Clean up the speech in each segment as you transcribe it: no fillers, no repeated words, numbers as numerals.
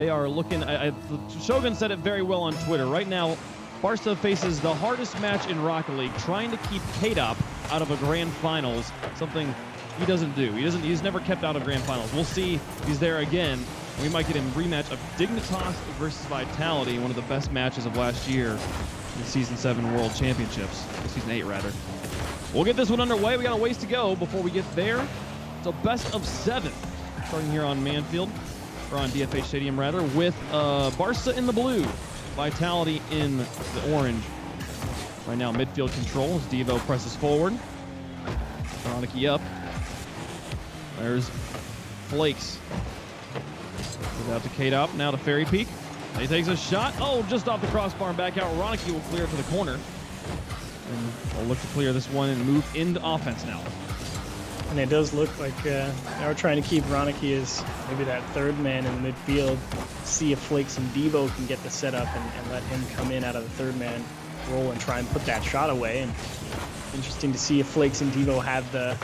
They are looking, Shogun said it very well on Twitter. Right now, Barca faces the hardest match in Rocket League, trying to keep K-Dop out of a grand finals, something he doesn't do. He's never kept out of grand finals. We'll see if he's there again. We might get him a rematch of Dignitas versus Vitality, one of the best matches of last year in the Season 7 World Championships. Season 8, rather. We'll get this one underway. We got a ways to go before we get there. It's a best of 7, starting here on Manfield, or on DFH Stadium, rather, with Barca in the blue, Vitality in the orange. Right now, midfield control as Devo presses forward. Veronica up. There's Flakes. Goes out to K-Dop, now to Fairy Peak. He takes a shot. Oh, just off the crossbar and back out. Ronicky will clear it to the corner. And we'll look to clear this one and move into offense now. And it does look like they are trying to keep Ronicky as maybe that third man in the midfield. See if Flakes and Devo can get the setup and let him come in out of the third man role and try and put that shot away. And interesting to see if Flakes and Devo have the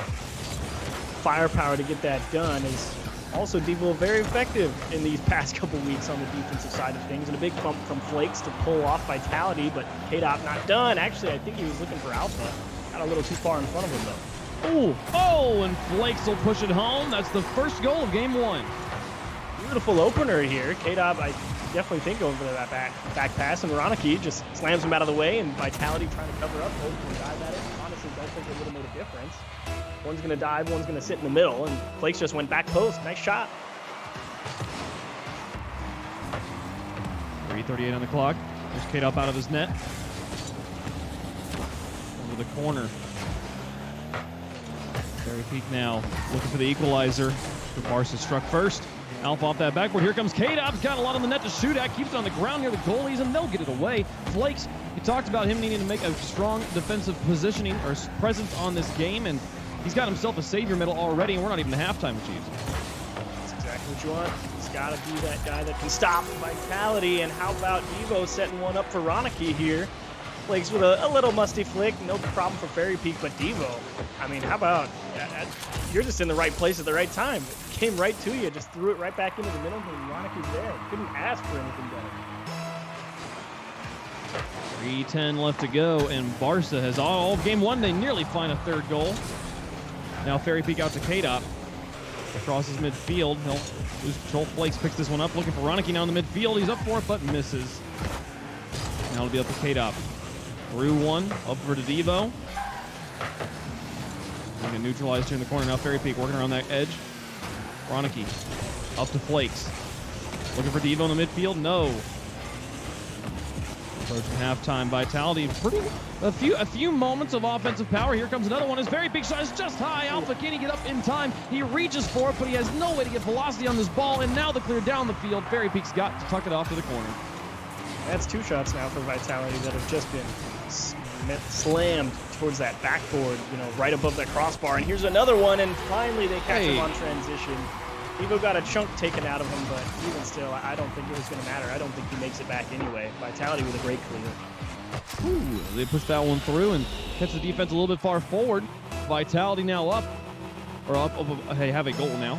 firepower to get that done. Is also Devo very effective in these past couple weeks on the defensive side of things, and a big bump from Flakes to pull off Vitality, but K-Dop not done. Actually, I think he was looking for Alpha. Got a little too far in front of him though. Ooh, oh, and Flakes will push it home. That's the first goal of game 1. Beautiful opener here. K-Dop, I definitely think over that back pass, and Ronicky just slams him out of the way, and Vitality trying to cover up. Hopefully dive at it. Honestly, don't think it would have made a difference. One's going to dive, one's going to sit in the middle, and Flakes just went back post. Nice shot. 3:38 on the clock. There's K-Dop out of his net. Over the corner. Fairy Peak now looking for the equalizer. Barca struck first. Alpha off that backward. Here comes K-Dop's got a lot on the net to shoot at. Keeps it on the ground near the goalies, and they'll get it away. Flakes, we talked about him needing to make a strong defensive positioning or presence on this game, and he's got himself a savior medal already, and we're not even halftime achieved. That's exactly what you want. He's got to be that guy that can stop Vitality, and how about Devo setting one up for Ronicky here? Flakes with a little musty flick, no problem for Fairy Peak, but Devo, I mean, how about, you're just in the right place at the right time. It came right to you, just threw it right back into the middle, and Ronicky's there. Couldn't ask for anything better. 3:10 left to go, and Barca has all of game 1. They nearly find a third goal. Now Fairy Peak out to K-Dop. Crosses midfield. He'll lose control. Flakes picks this one up, looking for Ronicky now in the midfield. He's up for it, but misses. Now it'll be up to K-Dop. Through one, up for to Devo. He'll get neutralized here in the corner. Now Fairy Peak working around that edge. Ronicky up to Flakes. Looking for Devo in the midfield. No. Approaching halftime. Vitality. A few moments of offensive power. Here comes another one. His Fairy Peak shot is just high. Alpha, can he get up in time? He reaches for it, but he has no way to get velocity on this ball. And now the clear down the field. Fairy Peak's got to tuck it off to the corner. That's 2 shots now for Vitality that have just been slammed towards that backboard, right above that crossbar. And here's another one, and finally they catch him on transition. Devo got a chunk taken out of him, but even still, I don't think it was going to matter. I don't think he makes it back anyway. Vitality with a great clear. Ooh, they push that one through and catch the defense a little bit far forward. Vitality now up. Hey, have a goal now.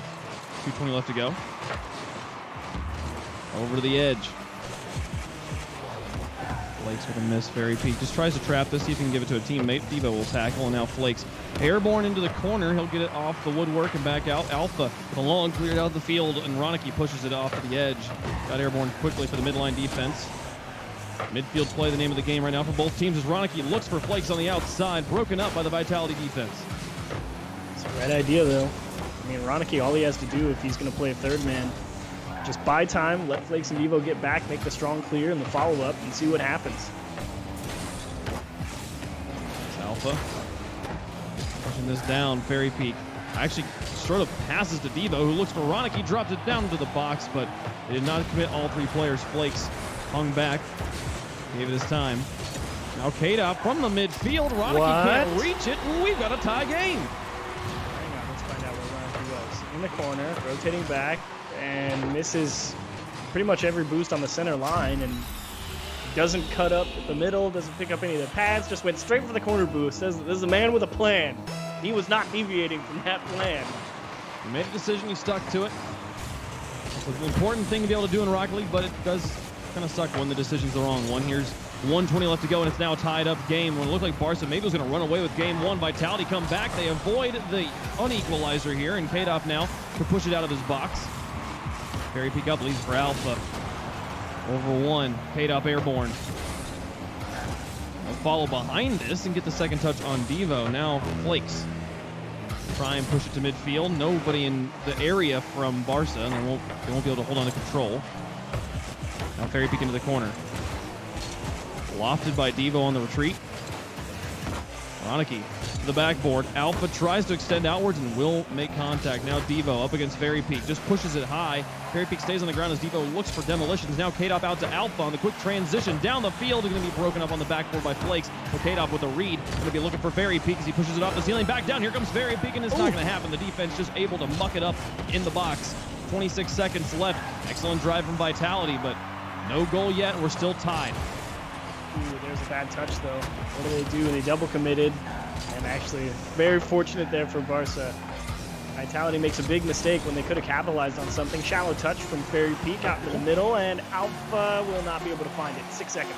2:20 left to go. Over to the edge. Flakes with a miss. Fairy Peak just tries to trap this, see if he can give it to a teammate. Devo will tackle, and now Flakes airborne into the corner. He'll get it off the woodwork and back out. Alpha with a long cleared out the field, and Ronicky pushes it off to the edge. Got airborne quickly for the midline defense. Midfield play, the name of the game right now for both teams, as Ronicky looks for Flakes on the outside, broken up by the Vitality defense. It's a great idea, though. I mean, Ronicky, all he has to do if he's going to play a third man, just buy time, let Flakes and Devo get back, make the strong clear and the follow-up, and see what happens. It's Alpha pushing this down. Fairy Peak actually sort of passes to Devo, who looks for Ronicky, drops it down into the box, but they did not commit all 3 players. Flakes hung back, gave it his time. Now K-Dop from the midfield. Ronicky can't reach it, and we've got a tie game. Hang on, let's find out where Ronicky was. In the corner, rotating back, and misses pretty much every boost on the center line, and doesn't cut up the middle, doesn't pick up any of the pads, just went straight for the corner boost. This is a man with a plan. He was not deviating from that plan. He made a decision, he stuck to it. It's an important thing to be able to do in Rocket League, but it does kind of suck when the decision's the wrong one. Here's 1:20 left to go, and it's now a tied up game. When it looked like Barca maybe was going to run away with game one, Vitality come back. They avoid the unequalizer here, and Kadoff now to push it out of his box. Fairy peek up, leads for Alpha. Over one, Kadoff airborne. They'll follow behind this and get the second touch on Devo. Now Flakes try and push it to midfield. Nobody in the area from Barca, and they won't be able to hold on to control. Now Fairy peek into the corner. Lofted by Devo on the retreat. Ronicky to the backboard. Alpha tries to extend outwards and will make contact. Now Devo up against Fairy Peak. Just pushes it high. Fairy Peak stays on the ground as Devo looks for demolitions. Now Kadoff out to Alpha on the quick transition. Down the field. Is going to be broken up on the backboard by Flakes. But Kadoff with a read. Going to be looking for Fairy Peak as he pushes it off the ceiling. Back down. Here comes Fairy Peak, and it's not going to happen. The defense just able to muck it up in the box. 26 seconds left. Excellent drive from Vitality, but no goal yet. We're still tied. Ooh, there's a bad touch, though. What do? They double committed, and actually very fortunate there for Barca. Vitality makes a big mistake when they could have capitalized on something. Shallow touch from Fairy Peak out to the middle, and Alpha will not be able to find it. 6 seconds.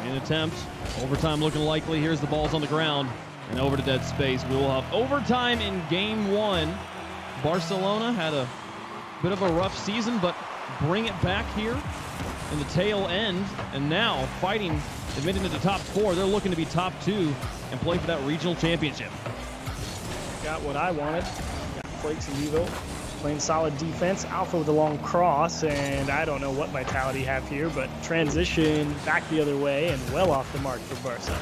Main attempt. Overtime looking likely. Here's the balls on the ground, and over to dead space. We will have overtime in game one. Barcelona had a bit of a rough season, but bring it back here in the tail end, and now fighting, admitting to the top four. They're looking to be top two and play for that regional championship. Got what I wanted. Got Flakes and Devo playing solid defense. Alpha with a long cross, and I don't know what Vitality have here, but transition back the other way and well off the mark for Barca.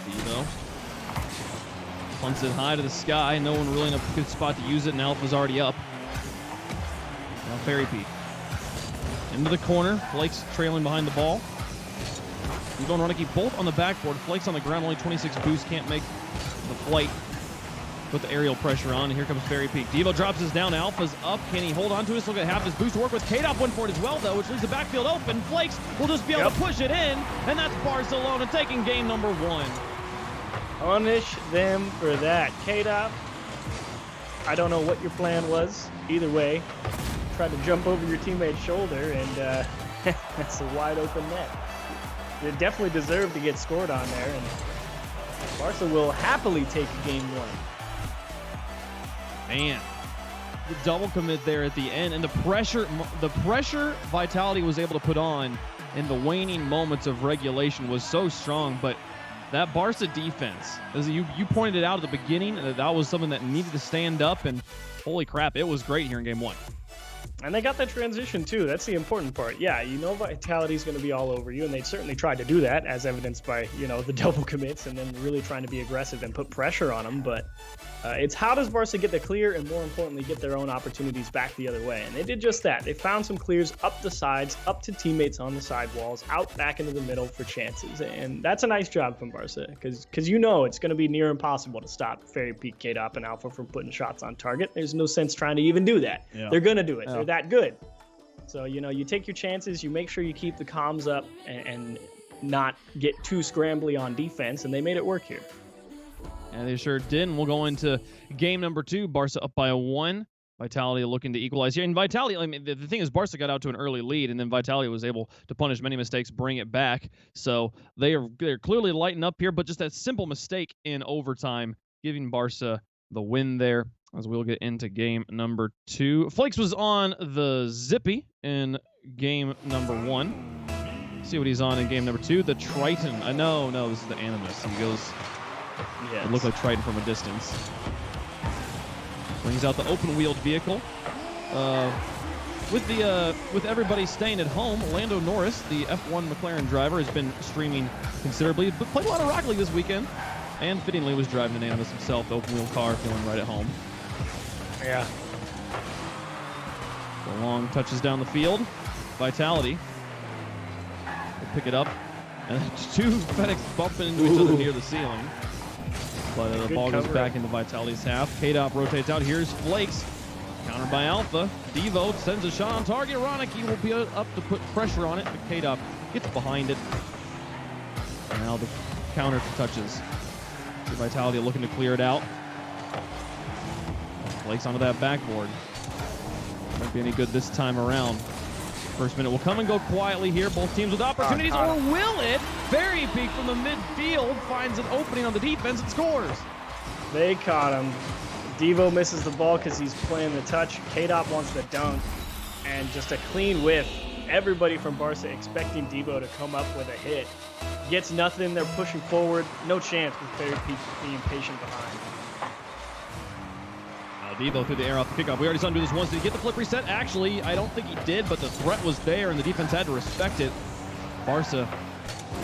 Devo punts it high to the sky. No one really in a good spot to use it, and Alpha's already up. Now Fairy Peak. Into the corner. Flakes trailing behind the ball. Devo and Ronicky both on the backboard. Flakes on the ground, only 26 boost. Can't make the flight. Put the aerial pressure on, and here comes Fairy Peak. Devo drops this down. Alpha's up. Can he hold on to it? Look at half his boost to work with. Kadoff went for it as well, though, which leaves the backfield open. Flakes will just be able to push it in, and that's Barcelona taking game number one. Punish them for that. Kadoff, I don't know what your plan was. Either way, tried to jump over your teammate's shoulder, and that's a wide open net. You definitely deserve to get scored on there, and Barca will happily take game one. Man, the double commit there at the end, and the pressure Vitality was able to put on in the waning moments of regulation was so strong, but that Barca defense, as you pointed it out at the beginning, that was something that needed to stand up, and holy crap, it was great here in game one. And they got that transition, too. That's the important part. Yeah, you know Vitality's going to be all over you, and they certainly tried to do that, as evidenced by, the double commits and then really trying to be aggressive and put pressure on them. But it's how does Barca get the clear and, more importantly, get their own opportunities back the other way? And they did just that. They found some clears up the sides, up to teammates on the sidewalls, out back into the middle for chances. And that's a nice job from Barca, because it's going to be near impossible to stop Fairy Peak, Kadoff, and Alpha from putting shots on target. There's no sense trying to even do that. Yeah. They're going to do it. Yeah. They're that good. So, you take your chances, you make sure you keep the comms up and not get too scrambly on defense, and they made it work here. And they sure did. And we'll go into game number two. Barca up by a 1. Vitality looking to equalize here. And Vitality, I mean, the thing is, Barca got out to an early lead, and then Vitality was able to punish many mistakes, bring it back. So they're clearly lighting up here, but just that simple mistake in overtime, giving Barca the win there. As we'll get into game number 2. Flakes was on the Zippy in game number 1. See what he's on in game number 2. The Triton. No, this is the Animus. He goes, it looked like Triton from a distance. Brings out the open-wheeled vehicle. With everybody staying at home, Lando Norris, the F1 McLaren driver, has been streaming considerably, but played a lot of Rocket League this weekend. And fittingly was driving an Animus himself, the open-wheel car, feeling right at home. Yeah. The long touches down the field. Vitality will pick it up. And two FedEx bump into each other near the ceiling. But the ball goes back into Vitality's half. Kadoff rotates out. Here's Flakes. Countered by Alpha. Devo sends a shot on target. Ronicky will be up to put pressure on it, but Kadoff gets behind it. And now the counter touches. Vitality looking to clear it out. Flakes onto that backboard. Won't be any good this time around. First minute will come and go quietly here. Both teams with opportunities, or will it? Very Peak from the midfield finds an opening on the defense and scores. They caught him. Devo misses the ball because he's playing the touch. K-Dop wants the dunk, and just a clean whiff. Everybody from Barca expecting Devo to come up with a hit. Gets nothing. They're pushing forward. No chance with Very Peak being patient behind. Devo through the air off the kickoff. We already saw him do this once. Did he get the flip reset? Actually, I don't think he did, but the threat was there, and the defense had to respect it. Barca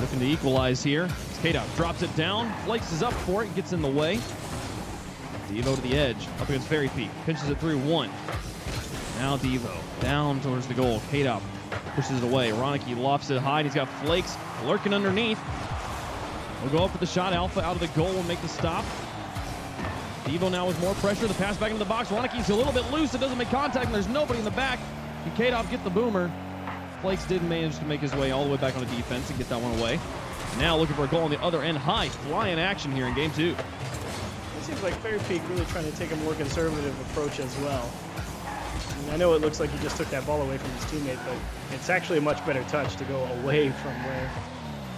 looking to equalize here. K-Dop drops it down, Flakes is up for it, gets in the way. Devo to the edge, up against Very Peak. Pinches it through one. Now Devo down towards the goal. K-Dop pushes it away. Ronicky lofts it high, and he's got Flakes lurking underneath. We'll go up for the shot. Alpha out of the goal will make the stop. Devo now with more pressure. The pass back into the box. Ronicky's a little bit loose. It doesn't make contact, and there's nobody in the back. Can K-Dop get the boomer? Flakes did manage to make his way all the way back on the defense and get that one away. Now looking for a goal on the other end. High flying action here in game two. It seems like Very Peak really trying to take a more conservative approach as well. I mean, I know it looks like he just took that ball away from his teammate, but it's actually a much better touch to go away from where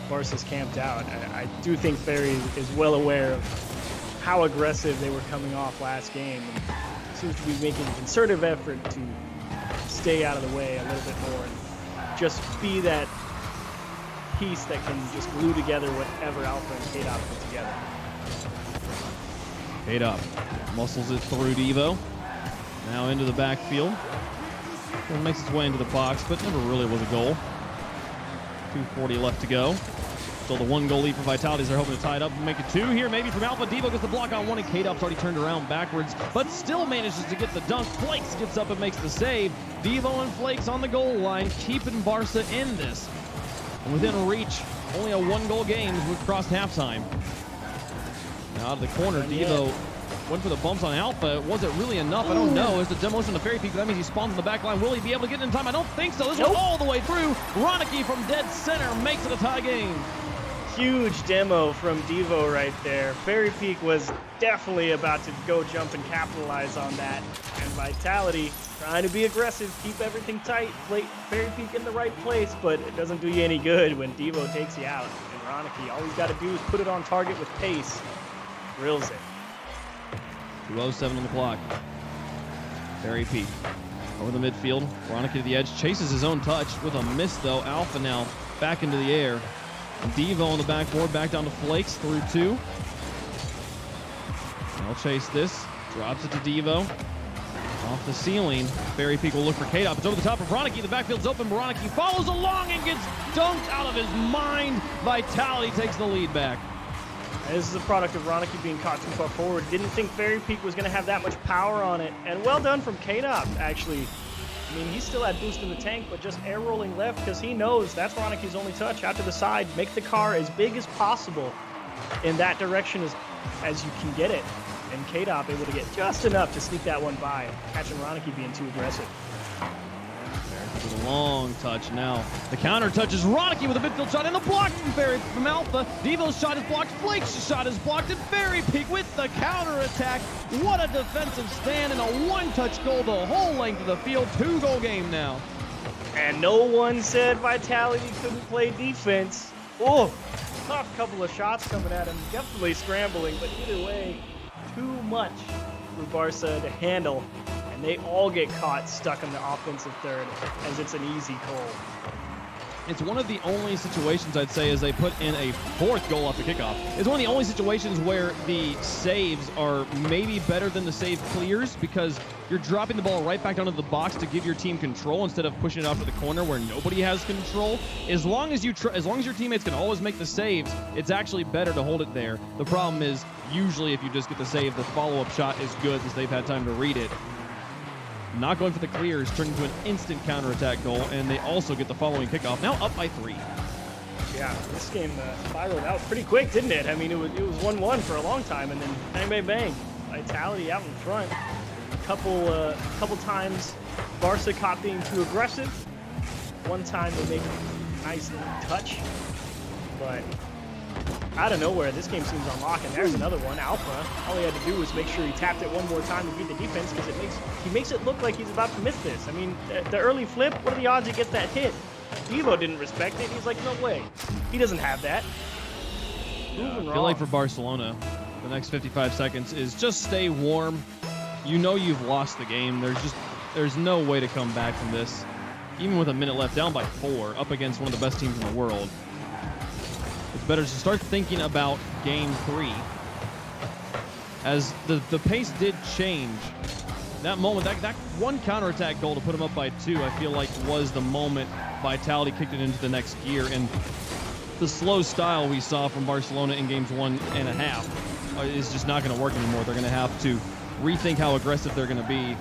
Barca's camped out. I do think Very is well aware of how aggressive they were coming off last game, and seems to be making a concerted effort to stay out of the way a little bit more and just be that piece that can just glue together whatever Alpha and K-Dop put together. K-Dop muscles it through Devo. Now into the backfield. It makes its way into the box, but never really was a goal. 2:40 left to go. Still the one goal lead for Vitalities. They're hoping to tie it up and make it two here. Maybe from Alpha. Devo gets the block on one, and K-Dop's already turned around backwards, but still manages to get the dunk. Flakes gets up and makes the save. Devo and Flakes on the goal line, keeping Barca in this. And within reach, only a one-goal game as we've crossed halftime. Now out of the corner, Devo went for the bumps on Alpha. Was it really enough? I don't know. It's a demolition of Very Peak. That means he spawns in the back line. Will he be able to get in time? I don't think so. This went all the way through. Ronicky from dead center makes it a tie game. Huge demo from Devo right there. Very Peak was definitely about to go jump and capitalize on that. And Vitality trying to be aggressive, keep everything tight, play Very Peak in the right place, but it doesn't do you any good when Devo takes you out. And Ronicky, all he's got to do is put it on target with pace. Drills it. 2:07 on the clock. Very Peak over the midfield. Ronicky to the edge, chases his own touch with a miss though. Alpha now back into the air. Devo on the backboard, back down to Flakes through two. They'll chase this. Drops it to Devo. Off the ceiling. Very Peak will look for K-Dop. It's over the top of Ronicky. The backfield's open. Ronicky follows along and gets dunked out of his mind. Vitality takes the lead back. This is a product of Ronicky being caught too far forward. Didn't think Very Peak was going to have that much power on it. And well done from K-Dop, actually. I mean, he still had boost in the tank, but just air rolling left because he knows that's Ronicky's only touch. Out to the side, make the car as big as possible in that direction as you can get it. And K-Dop able to get just enough to sneak that one by, catching Ronicky being too aggressive. With a long touch now. The counter touches Ronicky with a midfield shot and the block from Alpha. Devo's shot is blocked. Flakes' shot is blocked. And Very Peak with the counter attack. What a defensive stand and a one-touch goal the whole length of the field. 2-goal game now. And no one said Vitality couldn't play defense. Oh, tough couple of shots coming at him. Definitely scrambling, but either way, too much for Barca to handle. And they all get caught stuck in the offensive third as it's an easy goal. It's one of the only situations I'd say as they put in a fourth goal off the kickoff. It's one of the only situations where the saves are maybe better than the save clears because you're dropping the ball right back down to the box to give your team control instead of pushing it off to the corner where nobody has control. As long as your teammates can always make the saves, it's actually better to hold it there. The problem is usually if you just get the save, the follow-up shot is good since they've had time to read it. Not going for the clears, turned into an instant counterattack goal, and they also get the following kickoff. Now up by 3. Yeah, this game spiraled out pretty quick, didn't it? I mean, it was 1-1 for a long time, and then bang, bang, bang. Vitality out in front. Couple times, Barca caught being too aggressive. One time they make a nice little touch, but out of nowhere, this game seems unlocked, and there's another one. Alpha, all he had to do was make sure he tapped it one more time to beat the defense, because he makes it look like he's about to miss this. I mean, the early flip, what are the odds he gets that hit? Devo didn't respect it. He's like, no way. He doesn't have that. I feel like for Barcelona, the next 55 seconds is just stay warm. You know you've lost the game. There's no way to come back from this. Even with a minute left, down by 4, up against one of the best teams in the world. It's better to start thinking about game 3. As the pace did change. That moment, that one counterattack goal to put him up by 2, I feel like was the moment Vitality kicked it into the next gear. And the slow style we saw from Barcelona in games 1.5 is just not going to work anymore. They're going to have to rethink how aggressive they're going to be.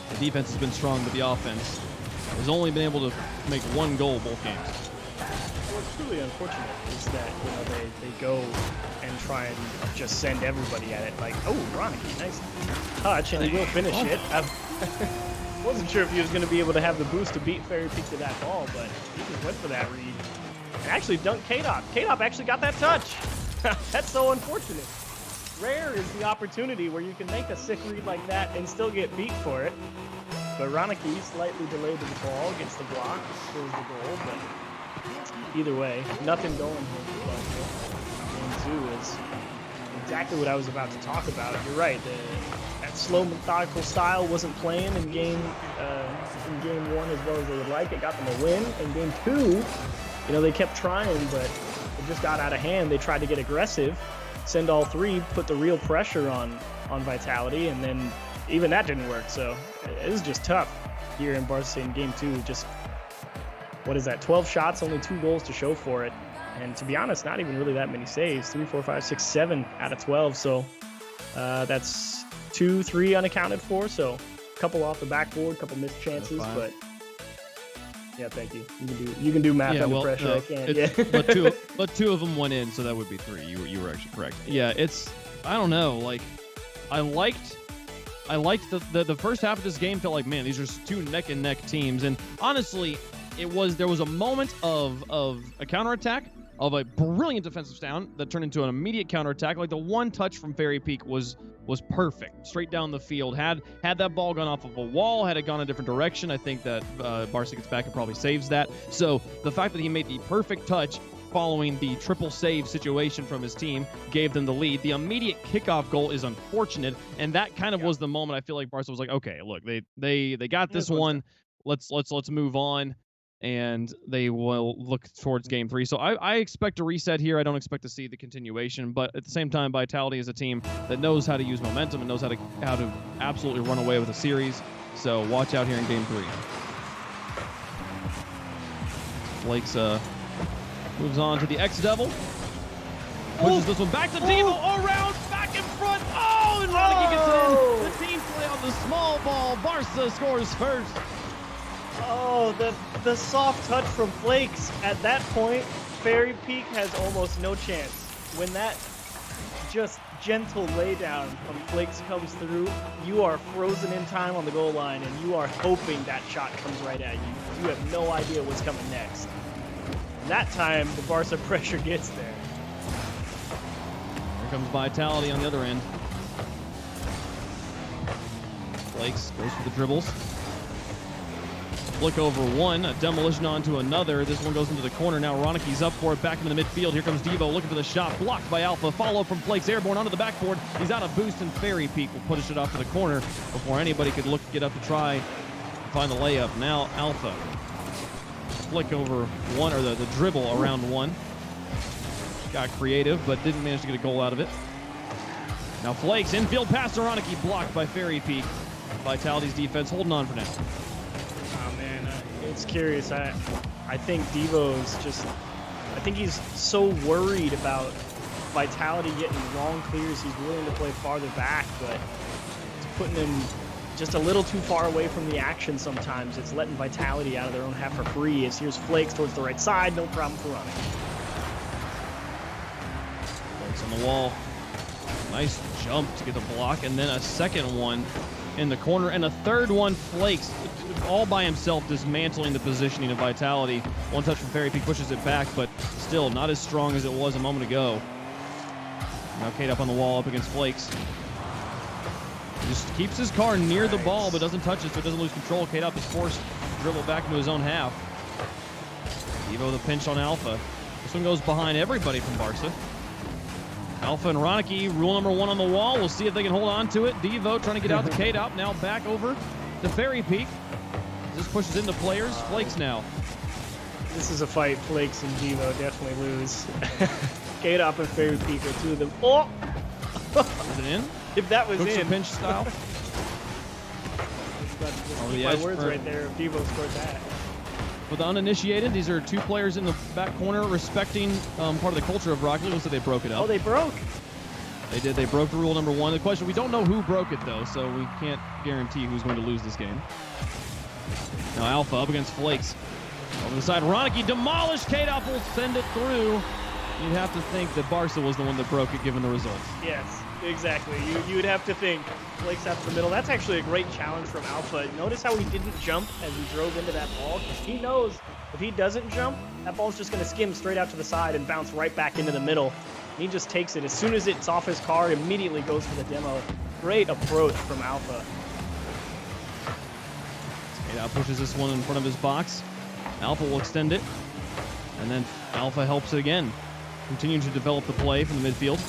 The defense has been strong, but the offense has only been able to make 1 goal both games. What's truly unfortunate is that they go and try and just send everybody at it. Like, oh, Ronicky, nice touch, and he will finish it. I wasn't sure if he was going to be able to have the boost to beat Fairy Peak to that ball, but he just went for that read. And actually dunked K-Dop. K-Dop actually got that touch. That's so unfortunate. Rare is the opportunity where you can make a sick read like that and still get beat for it. But Ronicky slightly delayed the ball, gets the block, scores the goal, but either way, nothing going here for Game 2 is exactly what I was about to talk about. You're right, that slow, methodical style wasn't playing in game 1 as well as they would like. It got them a win. In Game 2, they kept trying, but it just got out of hand. They tried to get aggressive, send all 3, put the real pressure on Vitality, and then even that didn't work. So it was just tough here in Barca in Game 2. Just, what is that, 12 shots, only 2 goals to show for it. And to be honest, not even really that many saves. 3, 4, 5, 6, 7 out of 12. So that's 2, 3 unaccounted for. So a couple off the backboard, a couple missed chances, but yeah, thank you. You can do math under pressure. No, I can't. Yeah. but two of them went in, so that would be 3. You were actually correct. Yeah, I don't know. Like, I liked the first half of this game. Felt like, man, these are 2 neck and neck teams, and honestly, there was a moment of a counterattack, of a brilliant defensive down that turned into an immediate counterattack. Like the one touch from Fairy Peak was perfect, straight down the field. Had that ball gone off of a wall, had it gone a different direction, I think that Barca gets back and probably saves that. So the fact that he made the perfect touch following the triple save situation from his team gave them the lead. The immediate kickoff goal is unfortunate, and that kind of was the moment I feel like Barca was like, okay, look, they got this one. Let's move on. And they will look towards Game 3. So I expect a reset here. I don't expect to see the continuation, but at the same time, Vitality is a team that knows how to use momentum and knows how to absolutely run away with a series. So watch out here in Game 3. Blake's moves on to the X-Devil. Pushes this one back to Devo, around, back in front. Oh, and Ronicky gets in. The team play on the small ball. Barca scores first. Oh, the soft touch from Flakes. At that point, Fairy Peak has almost no chance. When that just gentle laydown from Flakes comes through, you are frozen in time on the goal line, and you are hoping that shot comes right at you. You have no idea what's coming next. And that time, the Barca pressure gets there. Here comes Vitality on the other end. Flakes goes for the dribbles. Flick over one, a demolition onto another. This one goes into the corner. Now Ronicky's up for it, back into the midfield. Here comes Devo looking for the shot, blocked by Alpha. Follow from Flakes, airborne onto the backboard. He's out of boost, and Fairy Peak will push it off to the corner before anybody could get up to try and find the layup. Now Alpha. Flick over one, or the dribble around one. Got creative, but didn't manage to get a goal out of it. Now Flakes, infield pass to Ronicky, blocked by Fairy Peak. Vitality's defense holding on for now. It's curious. I think Devo's I think he's so worried about Vitality getting long clears, he's willing to play farther back, but it's putting him just a little too far away from the action sometimes. It's letting Vitality out of their own half for free. As here's Flakes towards the right side, no problem for running. Flakes on the wall. Nice jump to get the block, and then a second one in the corner, and a third one. Flakes all by himself, dismantling the positioning of Vitality. One touch from Fairy Peak pushes it back, but still not as strong as it was a moment ago. Now Kate up on the wall up against Flakes. He just keeps his car near the ball, but doesn't touch it, so it doesn't lose control. Kate up is forced to dribble back into his own half. Evo the pinch on Alpha. This one goes behind everybody from Barca. Alpha and Ronicky, rule number 1 on the wall. We'll see if they can hold on to it. Devo trying to get out to Kate up. Now back over to Fairy Peak. This pushes into players. Flakes now. This is a fight Flakes and Devo definitely lose. Kate up and Fairy Peak are 2 of them. Oh! Is it in? If that was Cooks in. a pinch style. My words right there if Devo scored that. For the uninitiated, these are 2 players in the back corner respecting part of the culture of Rocket League. Looks like they broke it up. Oh, they broke. They did. They broke the rule number 1. The question, we don't know who broke it, though, so we can't guarantee who's going to lose this game. Now Alpha up against Flakes. Over the side, Ronicky demolished. K-Dop will send it through. You'd have to think that Barca was the one that broke it, given the results. Yes, exactly. You would have to think Flakes out the middle. That's actually a great challenge from Alpha. Notice how he didn't jump as he drove into that ball, because he knows if he doesn't jump, that ball's just going to skim straight out to the side and bounce right back into the middle. He just takes it. As soon as it's off his car, immediately goes for the demo. Great approach from Alpha. K-Dop pushes this one in front of his box. Alpha will extend it, and then Alpha helps it again. Continuing to develop the play from the midfield.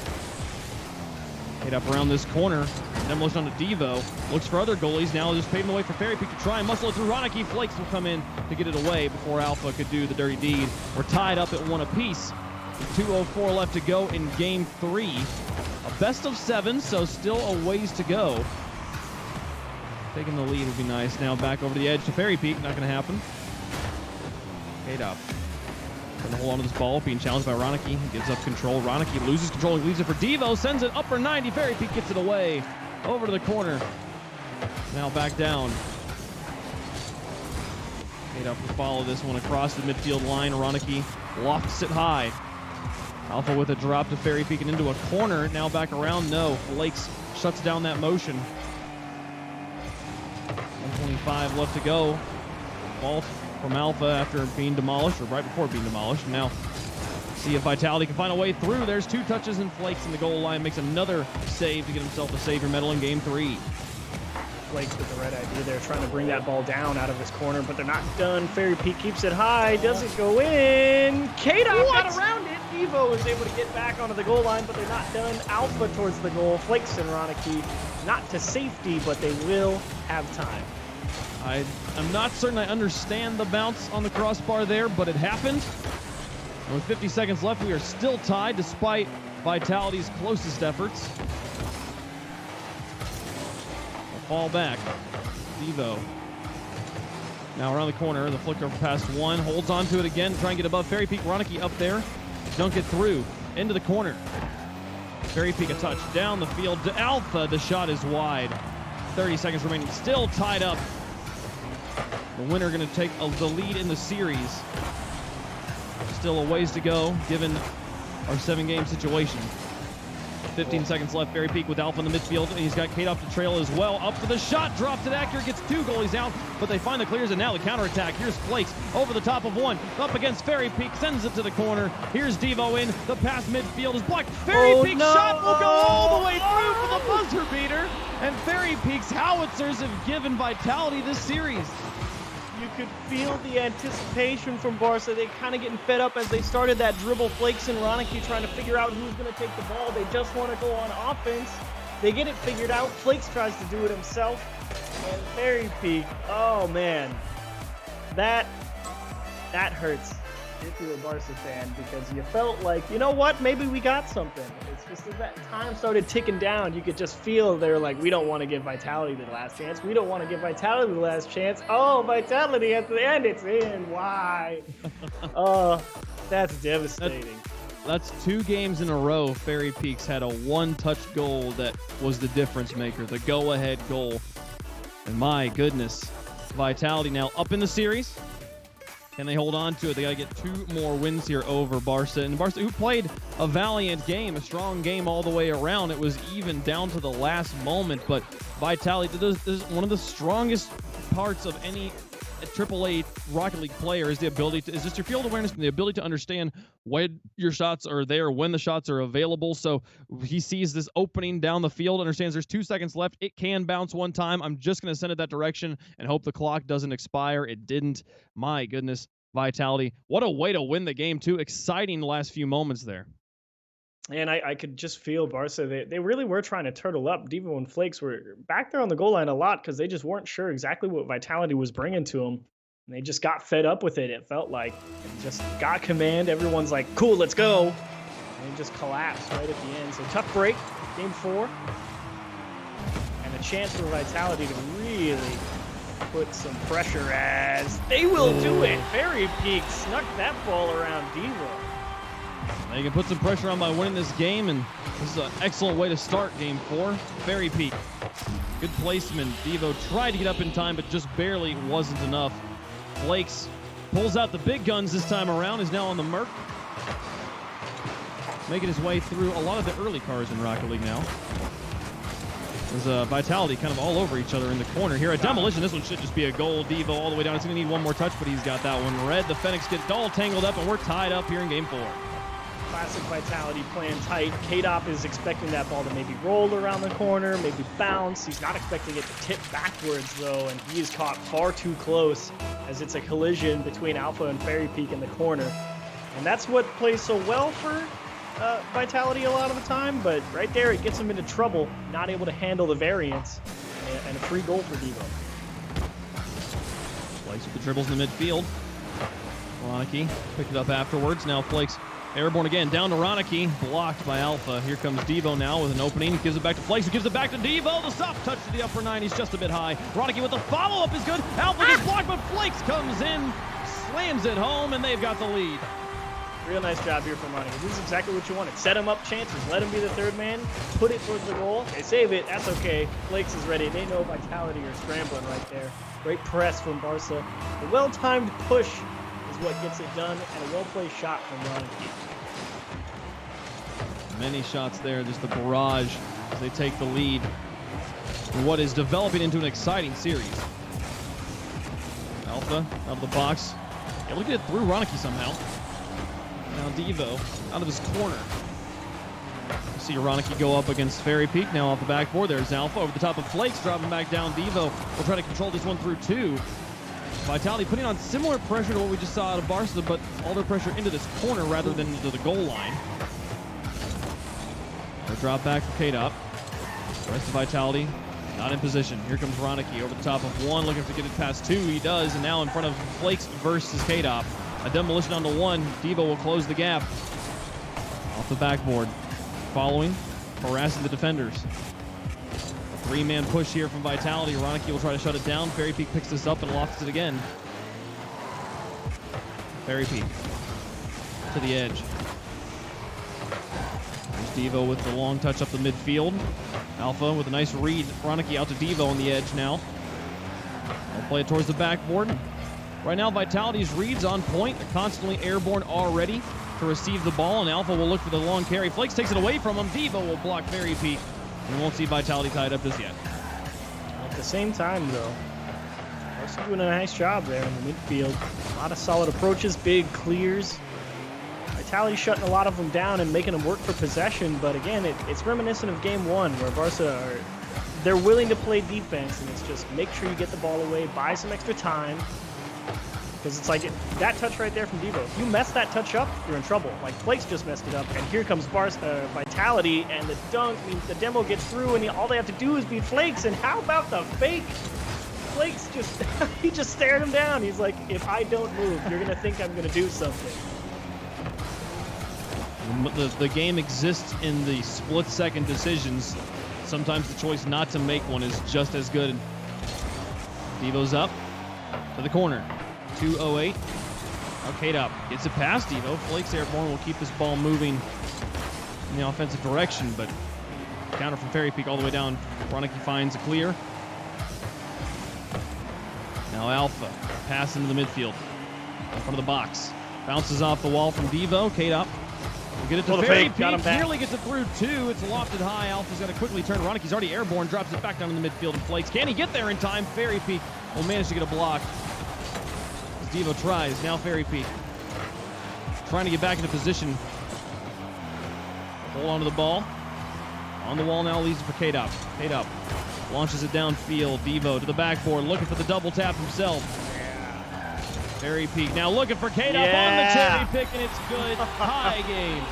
K-Dop around this corner. Demolition onto Devo. Looks for other goalies. Now just paving the way for Fairy Peak to try and muscle it through. Ronicky. Flakes will come in to get it away before Alpha could do the dirty deed. We're tied up at 1 apiece. 2:04 left to go in game 3. A best of 7, so still a ways to go. Taking the lead would be nice. Now back over the edge to Fairy Peak. Not going to happen. K-Dop trying to hold on to this ball, being challenged by Ronicky. He gives up control. Ronicky loses control. He leaves it for Devo. Sends it upper 90. Fairy Peak gets it away. Over to the corner. Now back down. K-Dop will follow this one across the midfield line. Ronicky lofts it high. Alpha with a drop to Fairy Peak and into a corner. Now back around. No. Flakes shuts down that motion. 125 left to go. Ball from Alpha after being demolished, or right before being demolished. Now, see if Vitality can find a way through. There's 2 touches and Flakes in the goal line. Makes another save to get himself a savior medal in game 3. Flakes with the right idea there, trying to bring that ball down out of his corner, but they're not done. Fairy Peak keeps it high, doesn't go in. K-Dop got around it. Evo is able to get back onto the goal line, but they're not done. Alpha towards the goal. Flakes and Ronicky, not to safety, but they will have time. I'm not certain I understand the bounce on the crossbar there, but it happened. And with 50 seconds left, we are still tied despite Vitality's closest efforts. A fall back. Devo. Now around the corner, the flicker past 1, holds on to it again, try and get above Fairy Peak. Ronicky up there, dunk it through, into the corner. Fairy Peak a touch, down the field to Alpha. The shot is wide. 30 seconds remaining, still tied up. The winner going to take the lead in the series. Still a ways to go, given our 7-game situation. 15 seconds left. Fairy Peak with Alpha in the midfield, and he's got Kate off the trail as well. Up for the shot, drops it accurate, gets 2 goalies out, but they find the clears, and now the counterattack. Here's Flakes over the top of 1, up against Fairy Peak, sends it to the corner. Here's Devo in, the pass midfield is blocked. Fairy Peak's shot will go all the way through for the buzzer beater, and Fairy Peak's howitzers have given Vitality this series. You could feel the anticipation from Barca. They kind of getting fed up as they started that dribble. Flakes and Ronicky trying to figure out who's going to take the ball. They just want to go on offense. They get it figured out. Flakes tries to do it himself. And Fairy Peak, oh man, that hurts if you're a Barca fan, because you felt like, you know what, maybe we got something. It's just as that time started ticking down, you could just feel they're like, we don't want to give Vitality the last chance. We don't want to give Vitality the last chance. Oh, Vitality at the end, it's in. Why? Oh, that's devastating. That's 2 games in a row. Fairy Peaks had a 1-touch goal that was the difference maker, the go-ahead goal. And my goodness, Vitality now up in the series. Can they hold on to it? They got to get 2 more wins here over Barca. And Barca, who played a valiant game, a strong game all the way around. It was even down to the last moment. But Vitality, this is one of the strongest parts of any AAA Rocket League player is the ability to, is just your field awareness and the ability to understand when your shots are there, when the shots are available. So he sees this opening down the field, understands there's 2 seconds left. It can bounce one time. I'm just going to send it that direction and hope the clock doesn't expire. It didn't. My goodness, Vitality. What a way to win the game, too. Exciting last few moments there. And I could just feel Barca, they really were trying to turtle up. Devo and Flakes were back there on the goal line a lot because they just weren't sure exactly what Vitality was bringing to them. And they just got fed up with it, it felt like. And just got command. Everyone's like, cool, let's go. And it just collapsed right at the end. So tough break, game 4. And a chance for Vitality to really put some pressure as they will do it. Fairy Peak snuck that ball around Devo. They can put some pressure on by winning this game, and this is an excellent way to start game 4. Fairy Peak. Good placement. Devo tried to get up in time, but just barely wasn't enough. Flakes pulls out the big guns this time around, is now on the Merc. Making his way through a lot of the early cars in Rocket League now. There's Vitality kind of all over each other in the corner here. A demolition. This one should just be a goal. Devo all the way down. It's going to need one more touch, but he's got that one. Red, the Fenix gets all tangled up, and we're tied up here in game 4. Classic Vitality playing tight. K-Dop is expecting that ball to maybe roll around the corner, maybe bounce. He's not expecting it to tip backwards, though, and he is caught far too close as it's a collision between Alpha and Fairy Peak in the corner. And that's what plays so well for Vitality a lot of the time, but right there it gets him into trouble, not able to handle the variance, and a free goal for Devo. Flakes with the dribbles in the midfield. Ronicky picked it up afterwards. Now Flakes airborne again, down to Ronicky, blocked by Alpha. Here comes Devo now with an opening. He gives it back to Flakes, who gives it back to Devo. The soft touch to the upper 9, he's just a bit high. Ronicky with the follow-up is good. Alpha gets blocked, but Flakes comes in, slams it home, and they've got the lead. Real nice job here from Ronicky. This is exactly what you wanted. Set him up chances, let him be the third man, put it towards the goal. They save it, that's okay. Flakes is ready. They know Vitality are scrambling right there. Great press from Barca. A well-timed push is what gets it done, and a well-played shot from Ronicky. Many shots there, just the barrage as they take the lead in what is developing into an exciting series. Alpha out of the box. Yeah, look at it through Ronicky somehow. Now Devo out of his corner. You see Ronicky go up against Fairy Peak now off the backboard. There's Alpha over the top of Flakes, dropping back down. Devo will try to control this one through 2. Vitality putting on similar pressure to what we just saw out of Barca, but all their pressure into this corner rather than into the goal line. A drop back for K-Dop. The rest of Vitality not in position. Here comes Ronicky over the top of 1, looking to get it past 2. He does, and now in front of Flakes versus K-Dop. A demolition onto 1. Devo will close the gap. Off the backboard. Following, harassing the defenders. A 3-man push here from Vitality. Ronicky will try to shut it down. Fairy Peak picks this up and lofts it again. Fairy Peak to the edge. There's Devo with the long touch up the midfield. Alpha with a nice read. Ronicky out to Devo on the edge now. They'll play it towards the backboard. Right now, Vitality's reads on point. They're constantly airborne already to receive the ball, and Alpha will look for the long carry. Flakes takes it away from him. Devo will block Fairy Peak, and we won't see Vitality tied up just yet. At the same time, though, Barca doing a nice job there in the midfield. A lot of solid approaches, big clears. Vitality shutting a lot of them down and making them work for possession, but again, it's reminiscent of Game 1, where Barca they're willing to play defense, and it's just make sure you get the ball away, buy some extra time. Because it's like that touch right there from Devo. If you mess that touch up, you're in trouble. Like Flakes just messed it up, and here comes Vitality, and the dunk means the demo gets through, and all they have to do is beat Flakes. And how about the fake? Flakes just he just stared him down. He's like, if I don't move, you're gonna think I'm gonna do something. The game exists in the split-second decisions. Sometimes the choice not to make one is just as good. Devo's up to the corner. 2:08. K-Dop gets it past Devo. Flakes airborne will keep this ball moving in the offensive direction, but counter from Fairy Peak all the way down. Ronicky finds a clear. Now Alpha pass into the midfield. in front of the box. Bounces off the wall from Devo. K-Dop will get it to the Fairy fake, got him Peak. back. Nearly gets it through two. It's lofted high. Alpha's got to quickly turn. Roniki's already airborne. Drops it back down in the midfield and flakes. Can he get there in time? Fairy Peak will manage to get a block. As Devo tries. Now Fairy Peak trying to get back into position. Hold on to the ball. On the wall now, leads it for K-Dop. K-Dop launches it downfield. Devo to the backboard, looking for the double tap himself. Fairy Peak now looking for K-Dop on the cherry pick, and it's good. High game.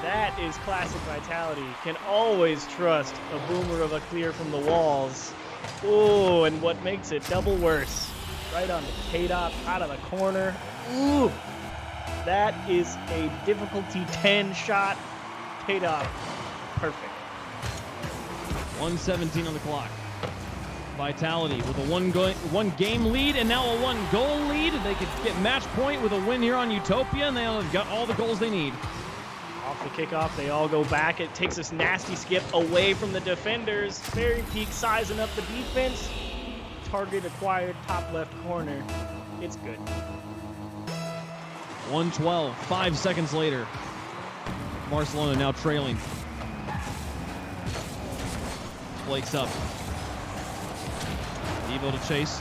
That is classic Vitality. Can always trust a boomer of a clear from the walls. Ooh, and what makes it double worse? Right on the K-Dop, out of the corner. Ooh, that is a difficulty 10 shot. K-Dop, perfect. 1:17 on the clock. Vitality with a one game lead and now a 1-goal lead. They could get match point with a win here on Utopia, and they've got all the goals they need. Off the kickoff, they all go back. It takes this nasty skip away from the defenders. Fairy Peak sizing up the defense. Target acquired, top left corner. It's good. 1:12, 5 seconds later. Barcelona now trailing. Flakes up. Devo to chase.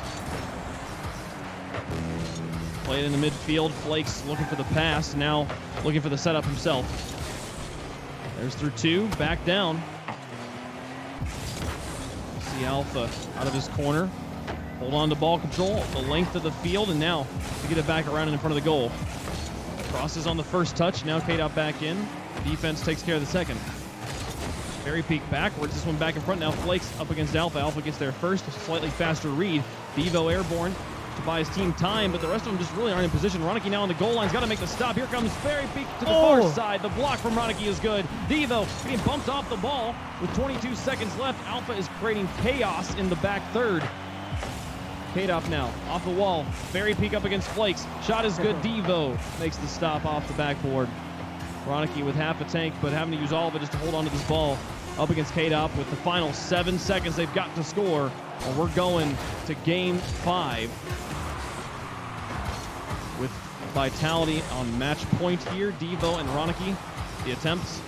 Play it in the midfield. Flakes looking for the pass. Now looking for the setup himself. There's through two. Back down. See Alpha out of his corner. Hold on to ball control. The length of the field. And now to get it back around and in front of the goal. Crosses on the first touch. Now K-Dop back in. Defense takes care of the second. Fairy Peak backwards. This one back in front now. Flakes up against Alpha. Alpha gets there first. A slightly faster read. Devo airborne to buy his team time, but the rest of them just really aren't in position. Ronicky now on the goal line's got to make the stop. Here comes Fairy Peak to the far side. The block from Ronicky is good. Devo getting bumped off the ball with 22 seconds left. Alpha is creating chaos in the back third. K-Dop now off the wall. Fairy Peak up against Flakes. Shot is good. Devo makes the stop off the backboard. Ronicky with half a tank, but having to use all of it just to hold on to this ball. Up against K-Dop with the final 7 seconds they've got to score. Well, we're going to game 5 with Vitality on match point here. Devo and Ronicky, the attempts.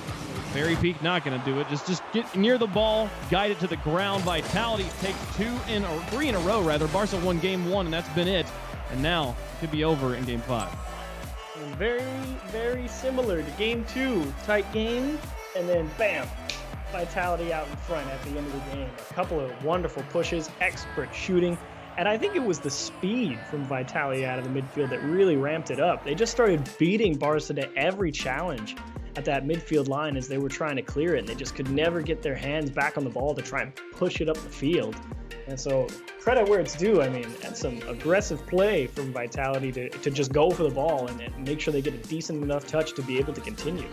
Fairy Peak not going to do it. Just get near the ball, guide it to the ground. Vitality takes 3 in a row, rather. Barca won game 1, and that's been it. And now it could be over in game 5. And very, very similar to game 2. Tight game, and then bam. Vitality out in front at the end of the game. A couple of wonderful pushes, expert shooting, and I think it was the speed from Vitality out of the midfield that really ramped it up. They just started beating Barca to every challenge at that midfield line as they were trying to clear it, and they just could never get their hands back on the ball to try and push it up the field. And so credit where it's due. I mean, that's some aggressive play from Vitality to just go for the ball and make sure they get a decent enough touch to be able to continue.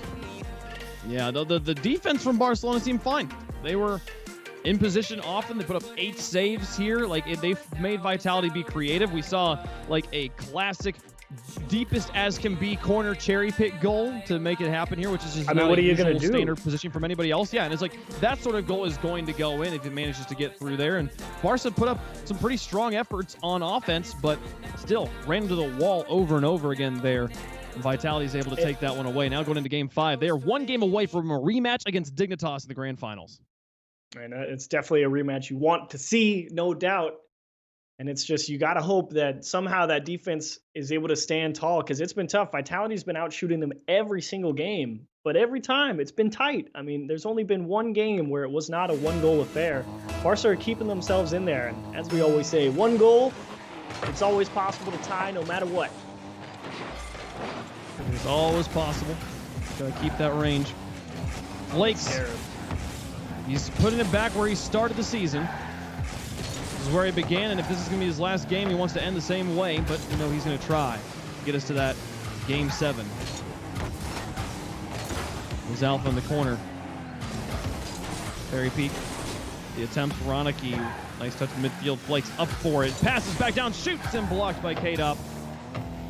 Yeah, the defense from Barcelona seemed fine. They were in position often. They put up 8 saves here. They've made Vitality be creative. We saw like a classic deepest as can be corner cherry pick goal to make it happen here, which is just what are you going to do? Standard position from anybody else. Yeah, and it's like that sort of goal is going to go in if it manages to get through there. And Barca put up some pretty strong efforts on offense, but still ran into the wall over and over again there. Vitality is able to take that one away. Now going into game 5, they are 1 game away from a rematch against Dignitas in the grand finals. And it's definitely a rematch you want to see, no doubt. And it's just, you got to hope that somehow that defense is able to stand tall, because it's been tough. Vitality's been out shooting them every single game, but every time it's been tight. I mean, there's only been 1 game where it was not a 1-goal affair. Barca are keeping themselves in there. And as we always say, 1 goal, it's always possible to tie no matter what. It's always possible. Gotta keep that range. Flakes. He's putting it back where he started the season. This is where he began, and if this is going to be his last game, he wants to end the same way, but you know he's going to try to get us to that game 7. There's Alpha in the corner. Fairy Peak. The attempt, Ronicky. Nice touch in midfield. Flakes up for it. Passes back down, shoots, and blocked by K-Dop.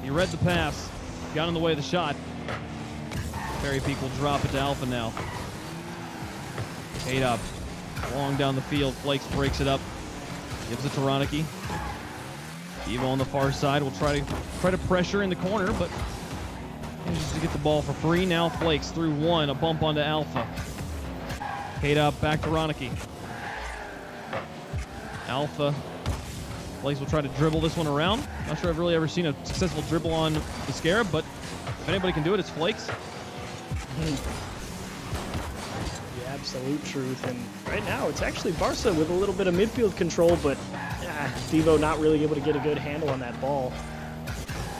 He read the pass. Got in the way of the shot. Fairy Peak will drop it to Alpha now. K-Dop long down the field. Flakes breaks it up. Gives it to Ronicky. Evo on the far side will try to pressure in the corner, but manages to get the ball for free. Now Flakes through one, a bump onto Alpha. K-Dop back to Ronicky. Alpha. Flakes will try to dribble this one around. Not sure I've really ever seen a successful dribble on the Scarab, but if anybody can do it, it's Flakes. The absolute truth. And right now, it's actually Barca with a little bit of midfield control, but Devo not really able to get a good handle on that ball.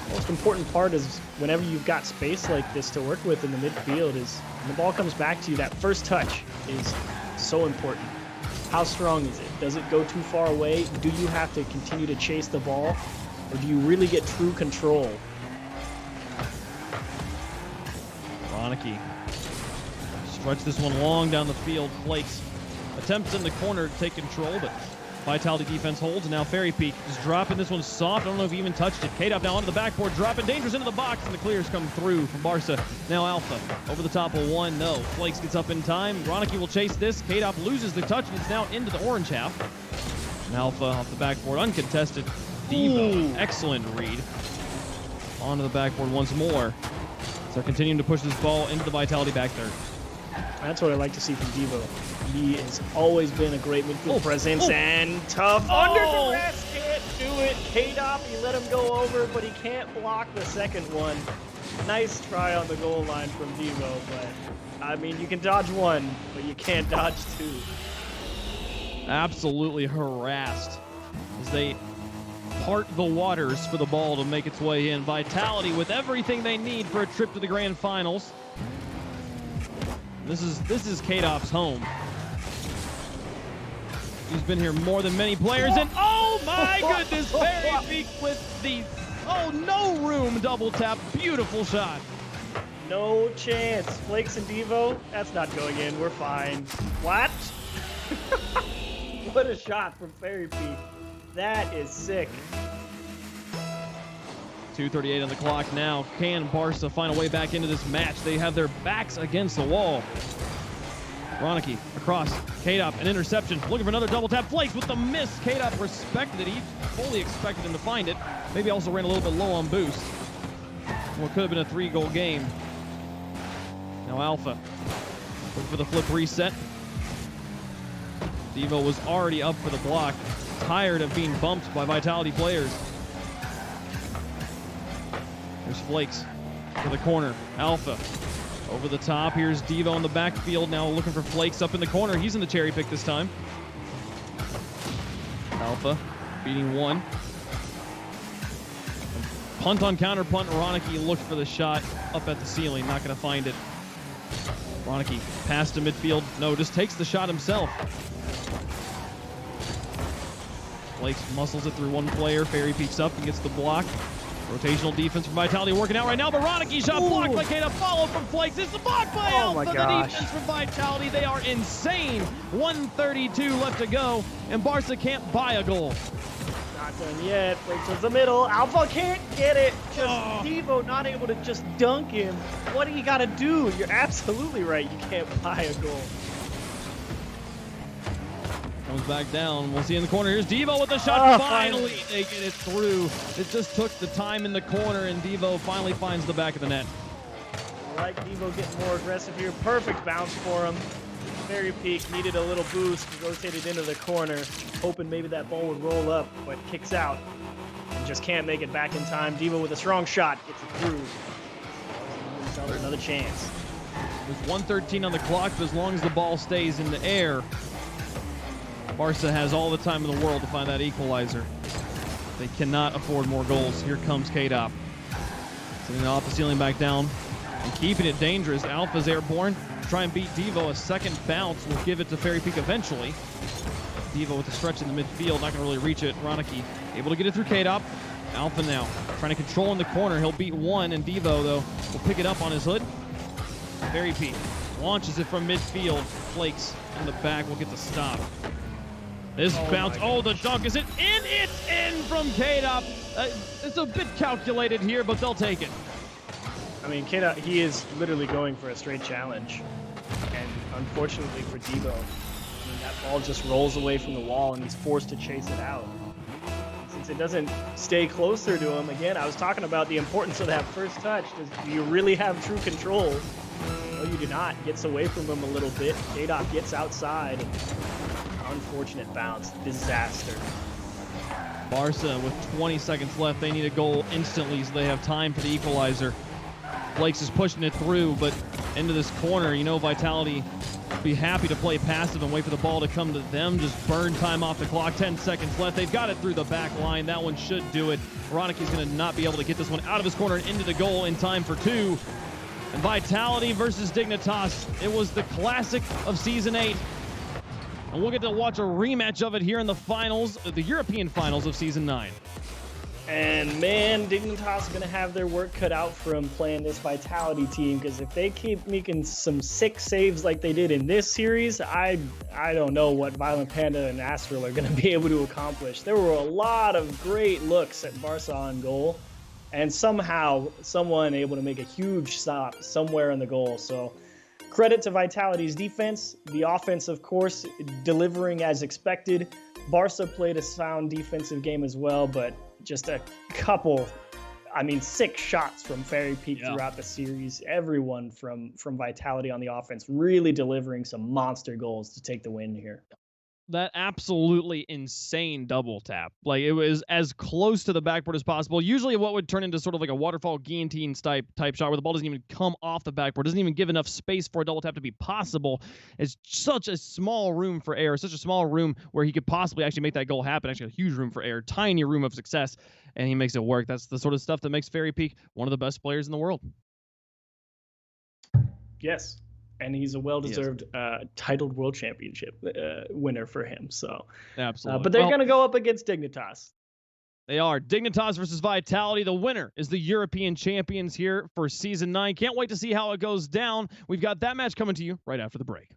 The most important part is whenever you've got space like this to work with in the midfield is when the ball comes back to you, that first touch is so important. How strong is it? Does it go too far away? Do you have to continue to chase the ball? Or do you really get true control? Ronicky. Stretch this one long down the field. Flakes attempts in the corner to take control, but Vitality defense holds. Now Fairy Peak is dropping. This one's soft. I don't know if he even touched it. K-Dop now onto the backboard, dropping. Dangerous into the box, and the clears come through from Barca. Now Alpha over the top of one. No. Flakes gets up in time. Ronicky will chase this. K-Dop loses the touch, and it's now into the orange half. And Alpha off the backboard, uncontested. Devo, excellent read. Onto the backboard once more. So continuing to push this ball into the Vitality back third. That's what I like to see from Devo. He has always been a great midfield presence and tough under duress. Can't do it. K-Dop, he let him go over, but he can't block the second one. Nice try on the goal line from Devo, but I mean, you can dodge one, but you can't dodge two. Absolutely harassed as they part the waters for the ball to make its way in. Vitality with everything they need for a trip to the grand finals. This is K-Dop's home. He's been here more than many players, and oh my goodness, Fairy Peak with the no room double tap. Beautiful shot. No chance. Flakes and Devo, that's not going in. We're fine. What? What a shot from Fairy Peak. That is sick. 2:38 on the clock now. Can Barca find a way back into this match? They have their backs against the wall. Ronicky across. K-Dop, an interception. Looking for another double tap. Flakes with the miss. K-Dop respected it. He fully expected him to find it. Maybe also ran a little bit low on boost. What could have been a 3-goal game. Now Alpha. Looking for the flip reset. Devo was already up for the block. Tired of being bumped by Vitality players. There's Flakes to the corner. Alpha over the top. Here's Devo in the backfield now looking for Flakes up in the corner. He's in the cherry pick this time. Alpha beating one. Punt on counter punt. Ronicky looked for the shot up at the ceiling. Not going to find it. Ronicky pass to midfield. No, just takes the shot himself. Flakes muscles it through one player. Fairy peeks up and gets the block. Rotational defense from Vitality working out right now, but Ronicky shot blocked by K-Dop, followed from Flakes. It's the block by Alpha. The defense from Vitality, they are insane. 1:32 left to go, and Barca can't buy a goal. Not done yet. Flakes was the middle. Alpha can't get it. Just Devo not able to just dunk him. What do you got to do? You're absolutely right. You can't buy a goal. Comes back down. We'll see in the corner. Here's Devo with the shot. Finally, they get it through. It just took the time in the corner, and Devo finally finds the back of the net. I like Devo getting more aggressive here. Perfect bounce for him. Fairy Peak needed a little boost, rotated into the corner, hoping maybe that ball would roll up, but kicks out and just can't make it back in time. Devo with a strong shot gets it through. Gives another chance. There's 1:13 on the clock, but as long as the ball stays in the air, Barca has all the time in the world to find that equalizer. They cannot afford more goals. Here comes K-Dop. Sending it off the ceiling back down and keeping it dangerous. Alpha's airborne. Try and beat Devo. A second bounce will give it to Fairy Peak eventually. Devo with the stretch in the midfield. Not going to really reach it. Ronicky able to get it through K-Dop. Alpha now trying to control in the corner. He'll beat one, and Devo, though, will pick it up on his hood. Fairy Peak launches it from midfield. Flakes in the back will get the stop. This bounce, the dunk, is it in? It's in from K-Dop. It's a bit calculated here, but they'll take it. I mean, K-Dop, he is literally going for a straight challenge. And unfortunately for Devo, I mean, that ball just rolls away from the wall and he's forced to chase it out. distance. It doesn't stay closer to him. Again, I was talking about the importance of that first touch. Do you really have true control? No, you do not. Gets away from him a little bit. K-Dot gets outside. Unfortunate bounce. Disaster. Barca with 20 seconds left. They need a goal instantly so they have time for the equalizer. Flakes is pushing it through, but into this corner, you know, Vitality be happy to play passive and wait for the ball to come to them. Just burn time off the clock. 10 seconds left. They've got it through the back line. That one should do it. Roniki's going to not be able to get this one out of his corner and into the goal in time for 2. And Vitality versus Dignitas. It was the classic of Season 8. And we'll get to watch a rematch of it here in the finals, the European finals of Season 9. And man, Dignitas are going to have their work cut out for them playing this Vitality team, because if they keep making some sick saves like they did in this series, I don't know what Violent Panda and Astral are going to be able to accomplish. There were a lot of great looks at Barca on goal, and somehow someone able to make a huge stop somewhere in the goal. So credit to Vitality's defense. The offense, of course, delivering as expected. Barca played a sound defensive game as well, but just a couple, 6 shots from Fairy Peak throughout the series. Everyone from Vitality on the offense really delivering some monster goals to take the win here. That absolutely insane double tap. Like, it was as close to the backboard as possible. Usually what would turn into sort of like a waterfall guillotine type shot where the ball doesn't even come off the backboard, doesn't even give enough space for a double tap to be possible. It's such a small room for error, such a small room where he could possibly actually make that goal happen. Actually, a huge room for error, tiny room of success, and he makes it work. That's the sort of stuff that makes Fairy Peak one of the best players in the world. Yes. And he's a well-deserved titled world championship winner for him. So, absolutely. But they're going to go up against Dignitas. They are. Dignitas versus Vitality. The winner is the European champions here for Season 9. Can't wait to see how it goes down. We've got that match coming to you right after the break.